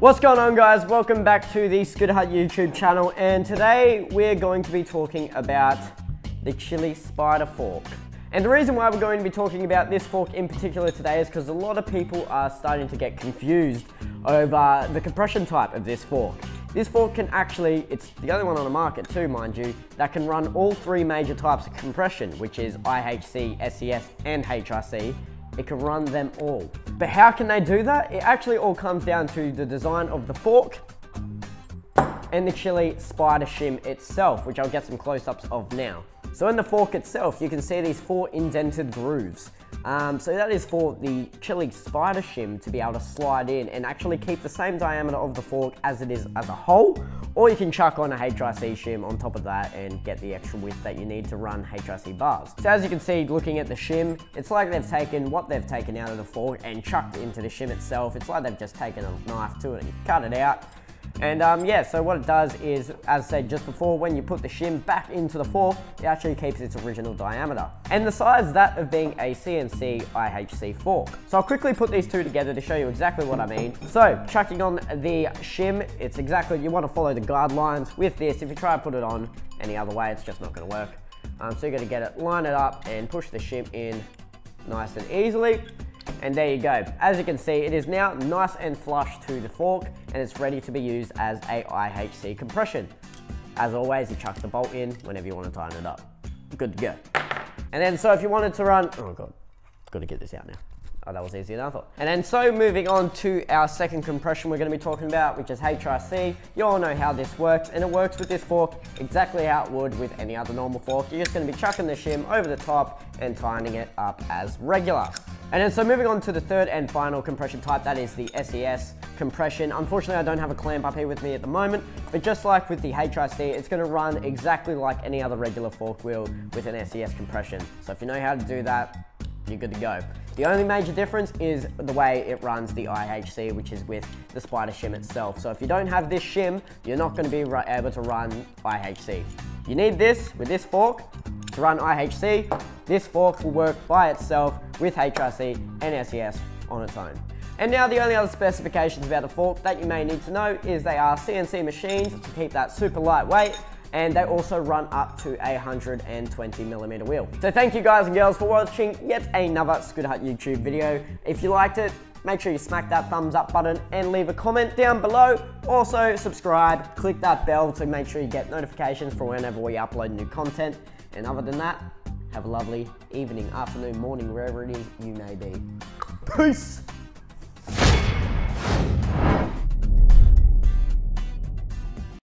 What's going on, guys? Welcome back to the Spider HiC YouTube channel, and today we're going to be talking about the Chilli Spider fork. And the reason why we're going to be talking about this fork in particular today is because a lot of people are starting to get confused over the compression type of this fork. This fork can actually, it's the only one on the market too, mind you, that can run all three major types of compression, which is IHC, SES, and HiC. It can run them all. But how can they do that? It actually all comes down to the design of the fork and the Chilli Spider shim itself, which I'll get some close-ups of now. So in the fork itself, you can see these 4 indented grooves. So that is for the Chilli Spider shim to be able to slide in and actually keep the same diameter of the fork as it is as a whole, or you can chuck on a HiC shim on top of that and get the extra width that you need to run HiC bars. So as you can see, looking at the shim, it's like they've taken what they've taken out of the fork and chucked it into the shim itself. It's like they've just taken a knife to it and cut it out. And yeah, so what it does is, as I said just before, when you put the shim back into the fork, it actually keeps its original diameter. And the size that of being a CNC IHC fork. So I'll quickly put these two together to show you exactly what I mean. So chucking on the shim, it's exactly, you want to follow the guidelines with this. If you try to put it on any other way, it's just not going to work. So you're going to get it, line it up and push the shim in nice and easily. And there you go. As you can see, it is now nice and flush to the fork, and it's ready to be used as a IHC compression. As always, you chuck the bolt in whenever you want to tighten it up. Good to go. And then, so if you wanted to run, oh God, got to get this out now. Oh, that was easier than I thought. And then, so moving on to our second compression we're going to be talking about, which is HiC. You all know how this works, and it works with this fork exactly how it would with any other normal fork. You're just going to be chucking the shim over the top and tightening it up as regular. And then, so moving on to the third and final compression type, that is the SES compression. Unfortunately, I don't have a clamp up here with me at the moment, but just like with the HiC, it's going to run exactly like any other regular fork will with an SES compression. So if you know how to do that, you're good to go. The only major difference is the way it runs the IHC, which is with the Spider shim itself. So if you don't have this shim, you're not going to be able to run IHC. You need this with this fork to run IHC. This fork will work by itself with HiC and SES on its own. And now the only other specifications about the fork that you may need to know is they are CNC machines to keep that super lightweight, and they also run up to a 120mm wheel. So thank you guys and girls for watching yet another Spider HiC YouTube video. If you liked it, make sure you smack that thumbs up button and leave a comment down below. Also subscribe, click that bell to make sure you get notifications for whenever we upload new content. And other than that, have a lovely evening, afternoon, morning, wherever it is you may be. Peace!